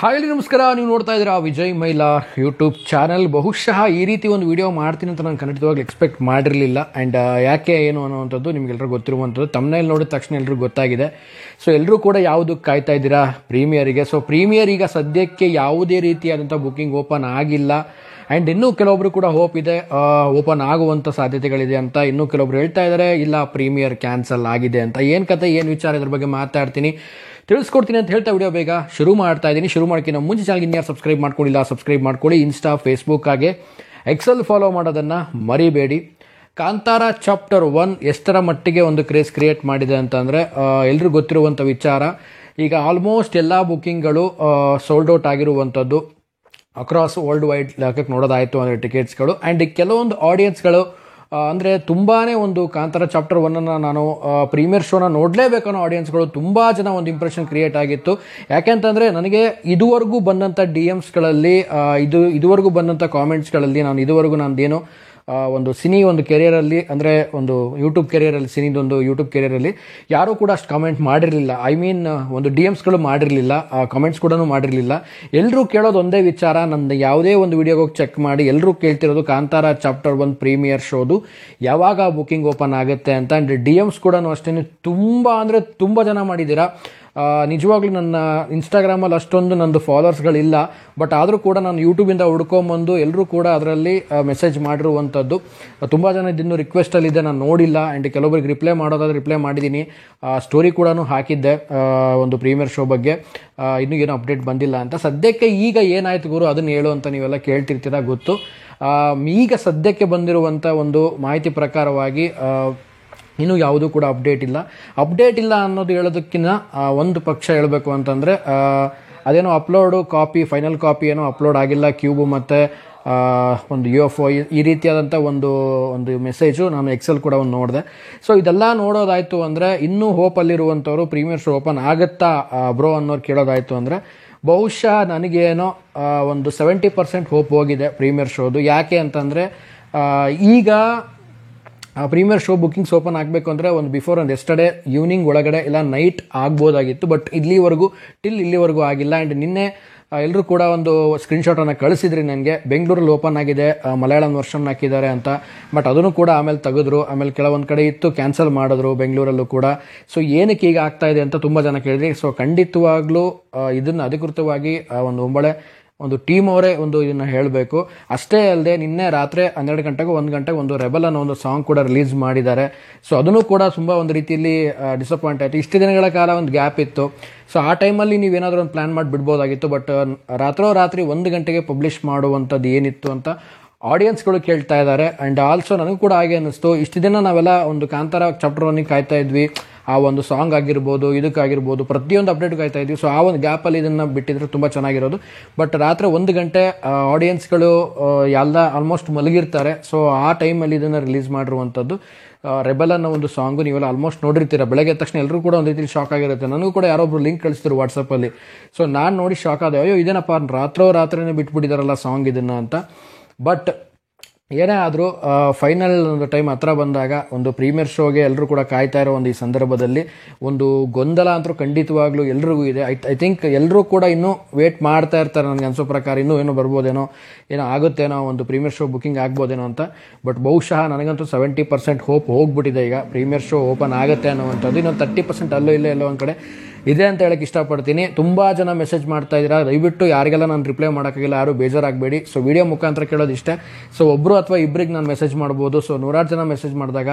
Hi ನಮಸ್ಕಾರ, ನೀವು ನೋಡ್ತಾ ಇದ್ದೀರಾ ವಿಜಯ್ ಮೈಲಾ ಯೂಟ್ಯೂಬ್ ಚಾನಲ್. ಬಹುಶಃ ಈ ರೀತಿ ಒಂದು ವಿಡಿಯೋ ಮಾಡ್ತೀನಿ ಅಂತ ನಾನು ಖಂಡಿತವಾಗ್ಲೂ ಎಕ್ಸ್ಪೆಕ್ಟ್ ಮಾಡಿರಲಿಲ್ಲ. ಆ್ಯಂಡ್ ಯಾಕೆ ಏನು ಅನ್ನೋವಂಥದ್ದು ನಿಮಗೆಲ್ಲರೂ ಗೊತ್ತಿರುವಂಥದ್ದು. ತಮ್ಮನೇಲಿ ನೋಡಿದ ತಕ್ಷಣ ಎಲ್ಲರೂ ಗೊತ್ತಾಗಿದೆ. ಸೊ ಎಲ್ಲರೂ ಕೂಡ ಯಾವುದಕ್ಕೆ ಕಾಯ್ತಾ ಇದ್ದೀರಾ? ಪ್ರೀಮಿಯರಿಗೆ. ಸೊ ಪ್ರೀಮಿಯರ್ ಈಗ ಸದ್ಯಕ್ಕೆ ಯಾವುದೇ ರೀತಿಯಾದಂಥ ಬುಕ್ಕಿಂಗ್ ಓಪನ್ ಆಗಿಲ್ಲ. ಆ್ಯಂಡ್ ಇನ್ನೂ ಕೆಲವೊಬ್ರು ಕೂಡ ಹೋಪ್ ಇದೆ ಓಪನ್ ಆಗುವಂಥ ಸಾಧ್ಯತೆಗಳಿದೆ ಅಂತ. ಇನ್ನೂ ಕೆಲವೊಬ್ರು ಹೇಳ್ತಾ ಇದ್ದಾರೆ ಇಲ್ಲ ಪ್ರೀಮಿಯರ್ ಕ್ಯಾನ್ಸಲ್ ಆಗಿದೆ ಅಂತ. ಏನು ಕತೆ, ಏನು ವಿಚಾರ, ಇದ್ರ ಬಗ್ಗೆ ಮಾತಾಡ್ತೀನಿ, ತಿಳಿಸ್ಕೊಡ್ತೀನಿ ಅಂತ ಹೇಳ್ತಾ ವಿಡಿಯೋ ಬೇಗ ಶುರು ಮಾಡ್ತಾ ಇದ್ದೀನಿ. ಶುರು ಮಾಡೋಕ್ಕಿಂತ ಮುಂಚೆ ಚಾನಲ್ಗೆ ಇನ್ಯಾರು ಸಬ್ಸ್ಕ್ರೈಬ್ ಮಾಡ್ಕೊಂಡಿಲ್ಲ ಸಬ್ಸ್ಕ್ರೈಬ್ ಮಾಡ್ಕೊಳ್ಳಿ. ಇನ್ಸ್ಟಾ, ಫೇಸ್ಬುಕ್ ಹಾಗೆ ಎಕ್ಸೆಲ್ ಫಾಲೋ ಮಾಡೋದನ್ನು ಮರಿಬೇಡಿ. ಕಾಂತಾರ ಚಾಪ್ಟರ್ 1 ಎಷ್ಟರ ಮಟ್ಟಿಗೆ ಒಂದು ಕ್ರೇಜ್ ಕ್ರಿಯೇಟ್ ಮಾಡಿದೆ ಅಂತಂದರೆ ಎಲ್ರಿಗೂ ಗೊತ್ತಿರುವಂಥ ವಿಚಾರ. ಈಗ ಆಲ್ಮೋಸ್ಟ್ ಎಲ್ಲ ಬುಕ್ಕಿಂಗ್ಗಳು ಸೋಲ್ಡ್ ಔಟ್ ಆಗಿರುವಂಥದ್ದು ಅಕ್ರಾಸ್ ವರ್ಲ್ಡ್ ವೈಡ್ ಲೆಕ್ಕಕ್ಕೆ ನೋಡೋದಾಯಿತು ಅಂದರೆ ಟಿಕೆಟ್ಸ್ಗಳು. ಆ್ಯಂಡ್ ಕೆಲವೊಂದು ಆಡಿಯನ್ಸ್ಗಳು ಅಂದರೆ ತುಂಬಾ ಒಂದು ಕಾಂತಾರ ಚಾಪ್ಟರ್ 1 ನಾನು ಪ್ರೀಮಿಯರ್ ಶೋನ ನೋಡಲೇಬೇಕು ಅನ್ನೋ ಆಡಿಯನ್ಸ್ಗಳು ತುಂಬ ಜನ ಒಂದು ಇಂಪ್ರೆಷನ್ ಕ್ರಿಯೇಟ್ ಆಗಿತ್ತು. ಯಾಕೆಂತಂದರೆ ನನಗೆ ಇದುವರೆಗೂ ಬಂದಂಥ DMsಗಳಲ್ಲಿ ಇದುವರೆಗೂ ಬಂದಂಥ ಕಾಮೆಂಟ್ಸ್ಗಳಲ್ಲಿ ಇದುವರೆಗೂ ನಂದೇನು ಒಂದು ಒಂದು ಕೆರಿಯರಲ್ಲಿ ಅಂದರೆ ಒಂದು ಯೂಟ್ಯೂಬ್ ಕೆರಿಯರಲ್ಲಿ ಸಿನಿದೊಂದು ಯೂಟ್ಯೂಬ್ ಕೆರಿಯರಲ್ಲಿ ಯಾರೂ ಕೂಡ ಅಷ್ಟು ಕಾಮೆಂಟ್ ಮಾಡಿರಲಿಲ್ಲ. ಒಂದು DMsಗಳು ಮಾಡಿರಲಿಲ್ಲ, ಕಾಮೆಂಟ್ಸ್ ಕೂಡ ಮಾಡಿರಲಿಲ್ಲ. ಎಲ್ಲರೂ ಕೇಳೋದು ಒಂದೇ ವಿಚಾರ, ನಂದು ಯಾವುದೇ ಒಂದು ವಿಡಿಯೋಗೆ ಹೋಗಿ ಚೆಕ್ ಮಾಡಿ ಎಲ್ಲರೂ ಕೇಳ್ತಿರೋದು ಕಾಂತಾರ ಚಾಪ್ಟರ್ 1 ಪ್ರೀಮಿಯರ್ ಶೋದು ಯಾವಾಗ ಬುಕ್ಕಿಂಗ್ ಓಪನ್ ಆಗುತ್ತೆ ಅಂತ. ಆ್ಯಂಡ್ DMs ಕೂಡ ಅಷ್ಟೇ ತುಂಬ ಅಂದರೆ ತುಂಬ ಜನ ಮಾಡಿದ್ದೀರಾ. ನಿಜವಾಗ್ಲೂ ನನ್ನ ಇನ್ಸ್ಟಾಗ್ರಾಮಲ್ಲಿ ಅಷ್ಟೊಂದು ನಂದು ಫಾಲೋವರ್ಸ್ಗಳಿಲ್ಲ, ಬಟ್ ಆದರೂ ಕೂಡ ನಾನು ಯೂಟ್ಯೂಬಿಂದ ಹುಡ್ಕೊಂಬಂದು ಎಲ್ಲರೂ ಕೂಡ ಅದರಲ್ಲಿ ಮೆಸೇಜ್ ಮಾಡಿರುವಂಥದ್ದು. ತುಂಬ ಜನ ಇದನ್ನು ರಿಕ್ವೆಸ್ಟಲ್ಲಿದೆ, ನಾನು ನೋಡಿಲ್ಲ. ಆ್ಯಂಡ್ ಕೆಲವೊಬ್ಬರಿಗೆ ರಿಪ್ಲೈ ಮಾಡೋದಾದ್ರೆ ರಿಪ್ಲೈ ಮಾಡಿದ್ದೀನಿ. ಸ್ಟೋರಿ ಕೂಡ ಹಾಕಿದ್ದೆ ಒಂದು ಪ್ರೀಮಿಯರ್ ಶೋ ಬಗ್ಗೆ. ಇನ್ನೂ ಏನೂ ಅಪ್ಡೇಟ್ ಬಂದಿಲ್ಲ ಅಂತ. ಸದ್ಯಕ್ಕೆ ಈಗ ಏನಾಯ್ತು ಗುರು ಅದನ್ನು ಹೇಳು ಅಂತ ನೀವೆಲ್ಲ ಕೇಳ್ತಿರ್ತೀರ ಗೊತ್ತು. ಈಗ ಸದ್ಯಕ್ಕೆ ಬಂದಿರುವಂಥ ಒಂದು ಮಾಹಿತಿ ಪ್ರಕಾರವಾಗಿ ಇನ್ನೂ ಯಾವುದೂ ಕೂಡ ಅಪ್ಡೇಟ್ ಇಲ್ಲ ಅನ್ನೋದು ಹೇಳೋದಕ್ಕಿಂತ ಒಂದು ಪಕ್ಷ ಹೇಳಬೇಕು ಅಂತಂದರೆ ಅದೇನೋ ಫೈನಲ್ ಕಾಪಿ ಏನೋ ಅಪ್ಲೋಡ್ ಆಗಿಲ್ಲ. ಕ್ಯೂಬು ಮತ್ತು ಒಂದು UFO ಈ ರೀತಿಯಾದಂಥ ಒಂದು ಮೆಸೇಜು ನಾನು ಎಕ್ಸೆಲ್ ಕೂಡ ಒಂದು ನೋಡಿದೆ. ಸೊ ಇದೆಲ್ಲ ನೋಡೋದಾಯಿತು ಅಂದರೆ ಇನ್ನೂ ಹೋಪಲ್ಲಿರುವಂಥವ್ರು ಪ್ರೀಮಿಯರ್ ಶೋ ಓಪನ್ ಆಗುತ್ತಾ ಬ್ರೋ ಅನ್ನೋರು ಕೇಳೋದಾಯಿತು ಅಂದರೆ ಬಹುಶಃ ನನಗೇನೋ ಒಂದು 70% ಹೋಪ್ ಹೋಗಿದೆ ಪ್ರೀಮಿಯರ್ ಶೋದು. ಯಾಕೆ ಅಂತಂದರೆ ಈಗ ಪ್ರೀಮಿಯರ್ ಶೋ ಬುಕ್ಕಿಂಗ್ಸ್ ಓಪನ್ ಆಗಬೇಕು ಅಂದರೆ ಒಂದು ಎಸ್ಟರ್ಡೇ ಈವ್ನಿಂಗ್ ಒಳಗಡೆ ಇಲ್ಲ ನೈಟ್ ಆಗ್ಬೋದಾಗಿತ್ತು. ಬಟ್ ಇಲ್ಲಿವರೆಗೂ ಆಗಿಲ್ಲ. ಆ್ಯಂಡ್ ನಿನ್ನೆ ಎಲ್ಲರೂ ಕೂಡ ಒಂದು ಸ್ಕ್ರೀನ್ಶಾಟನ್ನು ಕಳಿಸಿದ್ರಿ ನನಗೆ. ಬೆಂಗಳೂರಲ್ಲಿ ಓಪನ್ ಆಗಿದೆ, ಮಲಯಾಳಂ ವರ್ಷನ್ ಹಾಕಿದ್ದಾರೆ ಅಂತ. ಬಟ್ ಅದನ್ನು ಕೂಡ ಆಮೇಲೆ ತೆಗೆದ್ರು. ಆಮೇಲೆ ಕೆಲವೊಂದು ಕಡೆ ಇತ್ತು, ಕ್ಯಾನ್ಸಲ್ ಮಾಡಿದ್ರು ಬೆಂಗಳೂರಲ್ಲೂ ಕೂಡ. ಸೊ ಏನಕ್ಕೆ ಈಗ ಆಗ್ತಾ ಇದೆ ಅಂತ ತುಂಬ ಜನ ಕೇಳಿದ್ರಿ. ಸೊ ಖಂಡಿತವಾಗ್ಲೂ ಇದನ್ನು ಅಧಿಕೃತವಾಗಿ ಒಂದು ಟೀಮ್ ಅವರೇ ಇದನ್ನು ಹೇಳಬೇಕು. ಅಷ್ಟೇ ಅಲ್ಲದೆ ನಿನ್ನೆ ರಾತ್ರಿ 12 ಗಂಟೆಗೂ 1 ಗಂಟೆಗೆ ಒಂದು ರೆಬಲ್ ಅನ್ನೋ ಒಂದು ಸಾಂಗ್ ಕೂಡ ರಿಲೀಸ್ ಮಾಡಿದ್ದಾರೆ. ಸೊ ಅದನ್ನು ಕೂಡ ತುಂಬ ಒಂದು ರೀತಿಯಲ್ಲಿ ಡಿಸಪಾಯಿಂಟ್ ಆಯಿತು. ಇಷ್ಟು ದಿನಗಳ ಕಾಲ ಒಂದು ಗ್ಯಾಪ್ ಇತ್ತು. ಸೊ ಆ ಟೈಮಲ್ಲಿ ನೀವೇನಾದರೂ ಒಂದು ಪ್ಲ್ಯಾನ್ ಮಾಡಿ ಬಿಡ್ಬೋದಾಗಿತ್ತು. ಬಟ್ ರಾತ್ರಿ 1 ಗಂಟೆಗೆ ಪಬ್ಲಿಷ್ ಮಾಡುವಂಥದ್ದು ಏನಿತ್ತು ಅಂತ ಆಡಿಯನ್ಸ್ಗಳು ಕೇಳ್ತಾ ಇದ್ದಾರೆ. ಆ್ಯಂಡ್ ಆಲ್ಸೋ ನನಗೂ ಕೂಡ ಹಾಗೆ ಅನ್ನಿಸ್ತು. ಇಷ್ಟು ದಿನ ನಾವೆಲ್ಲ ಒಂದು ಕಾಂತಾರ ಚಾಪ್ಟರ್ 1 ಕಾಯ್ತಾ ಇದ್ವಿ. ಆ ಒಂದು ಸಾಂಗ್ ಆಗಿರ್ಬೋದು, ಇದಕ್ಕಾಗಿರ್ಬೋದು, ಪ್ರತಿಯೊಂದು ಅಪ್ಡೇಟ್ ಕಾಯ್ತಾ ಇದ್ವಿ. ಸೊ ಆ ಒಂದು ಗ್ಯಾಪಲ್ಲಿ ಇದನ್ನು ಬಿಟ್ಟಿದ್ರೆ ತುಂಬ ಚೆನ್ನಾಗಿರೋದು. ಬಟ್ ರಾತ್ರಿ 1 ಗಂಟೆ ಆಡಿಯನ್ಸ್ಗಳು ಎಲ್ಲ ಆಲ್ಮೋಸ್ಟ್ ಮಲಗಿರ್ತಾರೆ. ಸೊ ಆ ಟೈಮಲ್ಲಿ ಇದನ್ನು ರಿಲೀಸ್ ಮಾಡಿರುವಂಥದ್ದು ರೆಬಲ್ ಅನ್ನೋ ಒಂದು ಸಾಂಗು ನೀವೆಲ್ಲ ಆಲ್ಮೋಸ್ಟ್ ನೋಡಿರ್ತೀರ. ಬೆಳಗ್ಗೆ ತಕ್ಷಣ ಎಲ್ಲರೂ ಕೂಡ ಒಂದು ರೀತಿಯಲ್ಲಿ ಶಾಕ್ ಆಗಿರುತ್ತೆ. ನನಗೂ ಕೂಡ ಯಾರೊಬ್ರು ಲಿಂಕ್ ಕಳಿಸ್ತಾರೆ ವಾಟ್ಸಪ್ಪಲ್ಲಿ. ಸೊ ನಾನು ನೋಡಿ ಶಾಕ್ ಆದೆ, ಅಯ್ಯೋ ಇದೇನಪ್ಪ ರಾತ್ರಿನೇ ಬಿಟ್ಬಿಟ್ಟಿದ್ದಾರಲ್ಲ ಸಾಂಗ್ ಇದನ್ನು ಅಂತ. ಬಟ್ ಏನೇ ಆದರೂ ಫೈನಲ್ ಒಂದು ಟೈಮ್ ಹತ್ರ ಬಂದಾಗ ಒಂದು ಪ್ರೀಮಿಯರ್ ಶೋಗೆ ಎಲ್ಲರೂ ಕೂಡ ಕಾಯ್ತಾ ಇರೋ ಈ ಸಂದರ್ಭದಲ್ಲಿ ಒಂದು ಗೊಂದಲ ಅಂತೂ ಖಂಡಿತವಾಗ್ಲೂ ಎಲ್ರಿಗೂ ಇದೆ. ಐ ಥಿಂಕ್ ಎಲ್ಲರೂ ಕೂಡ ಇನ್ನೂ ವೇಟ್ ಮಾಡ್ತಾ ಇರ್ತಾರೆ. ನನಗೆ ಅನಿಸೋ ಪ್ರಕಾರ ಇನ್ನೂ ಏನೋ ಬರ್ಬೋದೇನೋ, ಏನೋ ಆಗುತ್ತೇನೋ, ಒಂದು ಪ್ರೀಮಿಯರ್ ಶೋ ಬುಕ್ಕಿಂಗ್ ಆಗ್ಬೋದೇನೋ ಅಂತ. ಬಟ್ ಬಹುಶಃ ನನಗಂತೂ 70% ಹೋಪ್ ಹೋಗ್ಬಿಟ್ಟಿದೆ. ಈಗ ಪ್ರೀಮಿಯರ್ ಶೋ ಓಪನ್ ಆಗುತ್ತೆ ಅನ್ನೋವಂಥದ್ದು. ಇನ್ನೊಂದು 30% ಅಲ್ಲೋ ಎಲ್ಲೋ ಒಂದು ಕಡೆ ಇದೆ ಅಂತ ಹೇಳಕ್ಕೆ ಇಷ್ಟಪಡ್ತೀನಿ. ತುಂಬ ಜನ ಮೆಸೇಜ್ ಮಾಡ್ತಾ ಇದ್ದೀರಾ. ದಯವಿಟ್ಟು ಯಾರಿಗೆಲ್ಲ ನಾನು ರಿಪ್ಲೈ ಮಾಡೋಕ್ಕಾಗಿಲ್ಲ ಯಾರು ಬೇಜಾರಾಗಬೇಡಿ. ಸೊ ವಿಡಿಯೋ ಮುಖಾಂತರ ಕೇಳೋದು ಇಷ್ಟೇ. ಸೊ ಒಬ್ಬರು ಅಥವಾ ಇಬ್ಬರಿಗೆ ನಾನು ಮೆಸೇಜ್ ಮಾಡ್ಬೋದು. ಸೊ 100 ಜನ ಮೆಸೇಜ್ ಮಾಡಿದಾಗ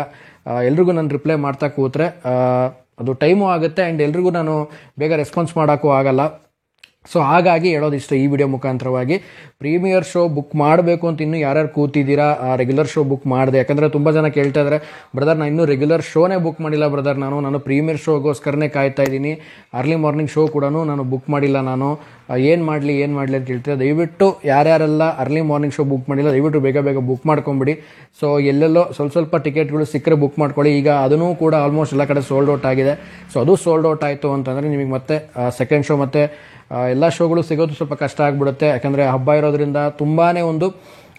ಎಲ್ರಿಗೂ ನಾನು ರಿಪ್ಲೈ ಮಾಡ್ತಾ ಕೂತ್ರೆ ಅದು ಟೈಮು ಆಗುತ್ತೆ. ಆ್ಯಂಡ್ ಎಲ್ರಿಗೂ ನಾನು ಬೇಗ ರೆಸ್ಪಾನ್ಸ್ ಮಾಡೋಕ್ಕೂ ಆಗಲ್ಲ. ಸೊ ಹಾಗಾಗಿ ಹೇಳೋದಿಷ್ಟು ಈ ವಿಡಿಯೋ ಮುಖಾಂತರವಾಗಿ ಪ್ರೀಮಿಯರ್ ಶೋ ಬುಕ್ ಮಾಡಬೇಕು ಅಂತ ಇನ್ನೂ ಯಾರ್ಯಾರು ಕೂತಿದ್ದೀರಾ ರೆಗ್ಯುಲರ್ ಶೋ ಬುಕ್ ಮಾಡಿದೆ. ಯಾಕಂದರೆ ತುಂಬ ಜನ ಕೇಳ್ತಾ ಇದ್ದಾರೆ, ಬ್ರದರ್ ನಾನು ಇನ್ನೂ ರೆಗ್ಯುಲರ್ ಶೋನೇ ಬುಕ್ ಮಾಡಿಲ್ಲ ಬ್ರದರ್, ನಾನು ಪ್ರೀಮಿಯರ್ ಶೋಗೋಸ್ಕರನೇ ಕಾಯ್ತಾ ಇದ್ದೀನಿ, ಅರ್ಲಿ ಮಾರ್ನಿಂಗ್ ಶೋ ಕೂಡ ನಾನು ಬುಕ್ ಮಾಡಿಲ್ಲ, ನಾನು ಏನು ಮಾಡಲಿ ಅಂತ ಕೇಳ್ತೀರಾ. ದಯವಿಟ್ಟು ಯಾರ್ಯಾರೆಲ್ಲ ಅರ್ಲಿ ಮಾರ್ನಿಂಗ್ ಶೋ ಬುಕ್ ಮಾಡಿಲ್ಲ ದಯವಿಟ್ಟು ಬೇಗ ಬುಕ್ ಮಾಡ್ಕೊಂಬಿಡಿ. ಸೊ ಎಲ್ಲೆಲ್ಲೋ ಸ್ವಲ್ಪ ಟಿಕೆಟ್ಗಳು ಸಿಕ್ಕರೆ ಬುಕ್ ಮಾಡ್ಕೊಳ್ಳಿ. ಈಗ ಅದನ್ನು ಕೂಡ ಆಲ್ಮೋಸ್ಟ್ ಎಲ್ಲ ಕಡೆ ಸೋಲ್ಡ್ ಔಟ್ ಆಗಿದೆ. ಸೊ ಅದು ಸೋಲ್ಡ್ ಔಟ್ ಆಯಿತು ಅಂತಂದರೆ ನಿಮಗೆ ಮತ್ತೆ ಸೆಕೆಂಡ್ ಶೋ ಮತ್ತು ಎಲ್ಲ ಶೋಗಳು ಸಿಗೋದು ಸ್ವಲ್ಪ ಕಷ್ಟ ಆಗಿಬಿಡುತ್ತೆ. ಯಾಕಂದರೆ ಹಬ್ಬ ಇರೋದ್ರಿಂದ ತುಂಬಾ ಒಂದು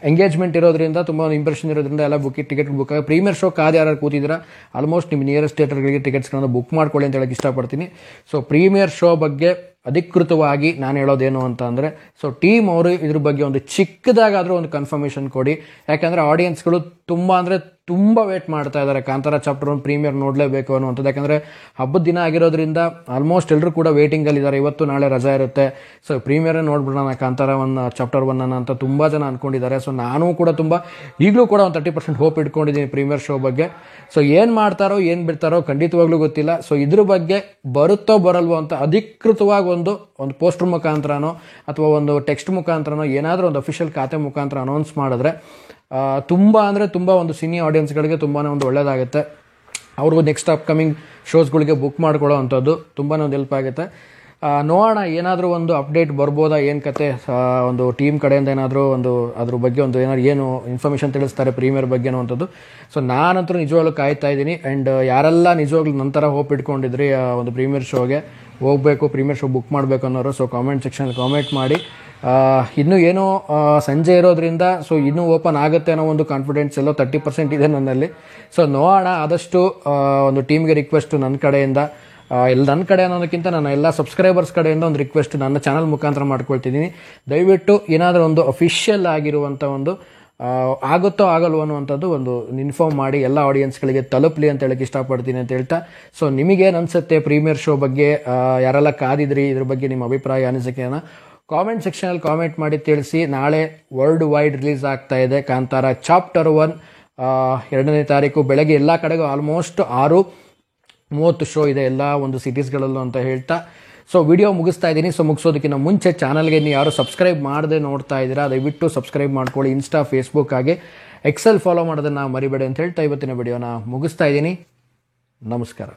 ಎಂಗೇಜ್ಮೆಂಟ್ ಇರೋದ್ರಿಂದ, ತುಂಬ ಒಂದು ಇಂಪ್ರೆಷನ್ ಇರೋದ್ರಿಂದ ಎಲ್ಲ ಟಿಕೆಟ್ ಬುಕ್ ಆಗಿ ಪ್ರೀಮಿಯರ್ ಶೋ ಯಾರು ಕೂತಿದ್ದೀರಾ ಆಲ್ಮೋಸ್ಟ್ ನಿಮ್ಮ ನಿಯರೆಸ್ಟ್ ಥಿಯೇಟರ್ಗಳಿಗೆ ಟಿಕೆಟ್ಸ್ಗಳನ್ನು ಬುಕ್ ಮಾಡ್ಕೊಳ್ಳಿ ಅಂತ ಹೇಳಕ್ಕೆ ಇಷ್ಟಪಡ್ತೀನಿ. ಸೊ ಪ್ರೀಮಿಯರ್ ಶೋ ಬಗ್ಗೆ ಅಧಿಕೃತವಾಗಿ ನಾನು ಹೇಳೋದೇನು ಅಂತ ಅಂದರೆ, ಸೊ ಟೀಮ್ ಅವರು ಇದ್ರ ಬಗ್ಗೆ ಒಂದು ಚಿಕ್ಕದಾಗಾದರೂ ಒಂದು ಕನ್ಫರ್ಮೇಷನ್ ಕೊಡಿ. ಯಾಕಂದರೆ ಆಡಿಯನ್ಸ್ಗಳು ತುಂಬ ಅಂದರೆ ತುಂಬ ವೇಟ್ ಮಾಡ್ತಾ ಇದ್ದಾರೆ ಕಾಂತಾರ ಚಾಪ್ಟರ್ 1 ಪ್ರೀಮಿಯರ್ ನೋಡಲೇಬೇಕು ಅನ್ನುವಂಥದ್ದು. ಯಾಕಂದರೆ ಹಬ್ಬದ ದಿನ ಆಗಿರೋದ್ರಿಂದ ಆಲ್ಮೋಸ್ಟ್ ಎಲ್ಲರೂ ಕೂಡ ವೇಟಿಂಗಲ್ಲಿದ್ದಾರೆ. ಇವತ್ತು ನಾಳೆ ರಜಾ ಇರುತ್ತೆ, ಸೊ ಪ್ರೀಮಿಯರೇ ನೋಡ್ಬಿಡೋಣ ಕಾಂತಾರ 1 ಚಾಪ್ಟರ್ 1 ಅಂತ ತುಂಬ ಜನ ಅಂದ್ಕೊಂಡಿದ್ದಾರೆ. ಸೊ ನಾನು ಕೂಡ ಈಗಲೂ ಕೂಡ ಒಂದು 30% ಹೋಪ್ ಇಟ್ಕೊಂಡಿದ್ದೀನಿ ಪ್ರೀಮಿಯರ್ ಶೋ ಬಗ್ಗೆ. ಸೊ ಏನು ಮಾಡ್ತಾರೋ ಏನು ಬಿಡ್ತಾರೋ ಖಂಡಿತವಾಗ್ಲೂ ಗೊತ್ತಿಲ್ಲ. ಸೊ ಇದ್ರ ಬಗ್ಗೆ ಬರುತ್ತೋ ಬರಲ್ವೋ ಅಂತ ಅಧಿಕೃತವಾಗಿ ಒಂದು ಪೋಸ್ಟರ್ ಮುಖಾಂತರನೋ ಅಥವಾ ಒಂದು ಟೆಕ್ಸ್ಟ್ ಮುಖಾಂತರನೋ ಏನಾದರೂ ಒಂದು ಅಫಿಷಿಯಲ್ ಖಾತೆ ಮುಖಾಂತರ ಅನೌನ್ಸ್ ಮಾಡಿದ್ರೆ ತುಂಬ ಅಂದರೆ ತುಂಬ ಒಂದು ಸಿನಿ ಆಡಿಯನ್ಸ್ಗಳಿಗೆ ತುಂಬಾ ಒಂದು ಒಳ್ಳೆಯದಾಗುತ್ತೆ. ಅವ್ರಿಗೂ ನೆಕ್ಸ್ಟ್ ಅಪ್ಕಮಿಂಗ್ ಶೋಸ್ಗಳಿಗೆ ಬುಕ್ ಮಾಡ್ಕೊಳ್ಳೋ ಅಂಥದ್ದು ತುಂಬಾ ಒಂದು ಹೆಲ್ಪ್ ಆಗುತ್ತೆ. ನೋಡೋಣ ಏನಾದರೂ ಒಂದು ಅಪ್ಡೇಟ್ ಬರ್ಬೋದಾ, ಏನು ಕತೆ, ಒಂದು ಟೀಮ್ ಕಡೆಯಿಂದ ಏನಾದರೂ ಅದ್ರ ಬಗ್ಗೆ ಏನು ಇನ್ಫಾರ್ಮೇಷನ್ ತಿಳಿಸ್ತಾರೆ ಪ್ರೀಮಿಯರ್ ಬಗ್ಗೆ ಅನ್ನುವಂಥದ್ದು. ಸೊ ನಾನಂತೂ ನಿಜವಾಗ್ಲೂ ಕಾಯ್ತಾ ಇದ್ದೀನಿ. ಆ್ಯಂಡ್ ಯಾರೆಲ್ಲ ನಿಜವಾಗ್ಲೂ ನಂತರ ಹೋಪ್ ಇಟ್ಕೊಂಡಿದ್ರಿ ಒಂದು ಪ್ರೀಮಿಯರ್ ಶೋಗೆ ಹೋಗಬೇಕು, ಪ್ರೀಮಿಯರ್ ಶೋ ಬುಕ್ ಮಾಡಬೇಕು ಅನ್ನೋರು, ಸೊ ಕಾಮೆಂಟ್ ಸೆಕ್ಷನಲ್ಲಿ ಕಾಮೆಂಟ್ ಮಾಡಿ. ಇನ್ನೂ ಏನೋ ಸಂಜೆ ಇರೋದ್ರಿಂದ ಸೊ ಇನ್ನೂ ಓಪನ್ ಆಗುತ್ತೆ ಅನ್ನೋ ಒಂದು ಕಾನ್ಫಿಡೆನ್ಸ್ ಎಲ್ಲೋ 30% ಇದೆ ನನ್ನಲ್ಲಿ. ಸೊ ನೋಡೋಣ, ಆದಷ್ಟು ಒಂದು ಟೀಮ್ಗೆ ರಿಕ್ವೆಸ್ಟ್ ನನ್ನ ಕಡೆಯಿಂದ, ನನ್ನ ಕಡೆ ಅನ್ನೋದಕ್ಕಿಂತ ನನ್ನ ಎಲ್ಲ ಸಬ್ಸ್ಕ್ರೈಬರ್ಸ್ ಕಡೆಯಿಂದ ಒಂದು ರಿಕ್ವೆಸ್ಟ್ ನನ್ನ ಚಾನಲ್ ಮುಖಾಂತರ ಮಾಡ್ಕೊಳ್ತಿದ್ದೀನಿ. ದಯವಿಟ್ಟು ಏನಾದರೂ ಒಂದು ಅಫಿಷಿಯಲ್ ಆಗಿರುವಂಥ ಆಗುತ್ತೋ ಆಗಲ್ವೋ ಅನ್ನುವಂಥದ್ದು ಒಂದು ಇನ್ಫಾರ್ಮ್ ಮಾಡಿ ಎಲ್ಲ ಆಡಿಯನ್ಸ್ಗಳಿಗೆ ತಲುಪಲಿ ಅಂತ ಹೇಳಕ್ಕೆ ಇಷ್ಟಪಡ್ತೀನಿ ಅಂತ ಹೇಳ್ತಾ, ಸೊ ನಿಮಗೇನು ಅನಿಸುತ್ತೆ ಪ್ರೀಮಿಯರ್ ಶೋ ಬಗ್ಗೆ, ಯಾರೆಲ್ಲ ಕಾದಿದ್ರಿ ಇದ್ರ ಬಗ್ಗೆ ನಿಮ್ಮ ಅಭಿಪ್ರಾಯ ಅನಿಸಿಕೆಯನ್ನು ಕಾಮೆಂಟ್ ಸೆಕ್ಷನಲ್ಲಿ ಕಾಮೆಂಟ್ ಮಾಡಿ ತಿಳಿಸಿ. ನಾಳೆ ವರ್ಲ್ಡ್ ವೈಡ್ ರಿಲೀಸ್ ಆಗ್ತಾ ಇದೆ ಕಾಂತಾರ ಚಾಪ್ಟರ್ 1 2ನೇ ತಾರೀಕು ಬೆಳಗ್ಗೆ ಎಲ್ಲ ಕಡೆಗೂ ಆಲ್ಮೋಸ್ಟ್ 6:30 ಶೋ ಇದೆ ಎಲ್ಲ ಒಂದು ಸಿಟೀಸ್ಗಳಲ್ಲೂ ಅಂತ ಹೇಳ್ತಾ, ಸೊ ವಿಡಿಯೋ ಮುಗಿಸ್ತಾ ಇದ್ದೀನಿ. ಸೊ ಮುಗಿಸೋದಕ್ಕಿಂತ ಮುಂಚೆ ಚಾನಲ್ಗೆ ನೀವು ಯಾರು ಸಬ್ಸ್ಕ್ರೈಬ್ ಮಾಡದೆ ನೋಡ್ತಾ ಇದ್ದೀರಾ ದಯವಿಟ್ಟು ಸಬ್ಸ್ಕ್ರೈಬ್ ಮಾಡ್ಕೊಳ್ಳಿ. ಇನ್ಸ್ಟಾ, ಫೇಸ್ಬುಕ್ ಹಾಗೆ ಎಕ್ಸೆಲ್ ಫಾಲೋ ಮಾಡೋದನ್ನು ಮರಿಬೇಡಿ ಅಂತ ಹೇಳ್ತಾ ಇವತ್ತಿನ ವಿಡಿಯೋನ ಮುಗಿಸ್ತಾ ಇದ್ದೀನಿ. ನಮಸ್ಕಾರ.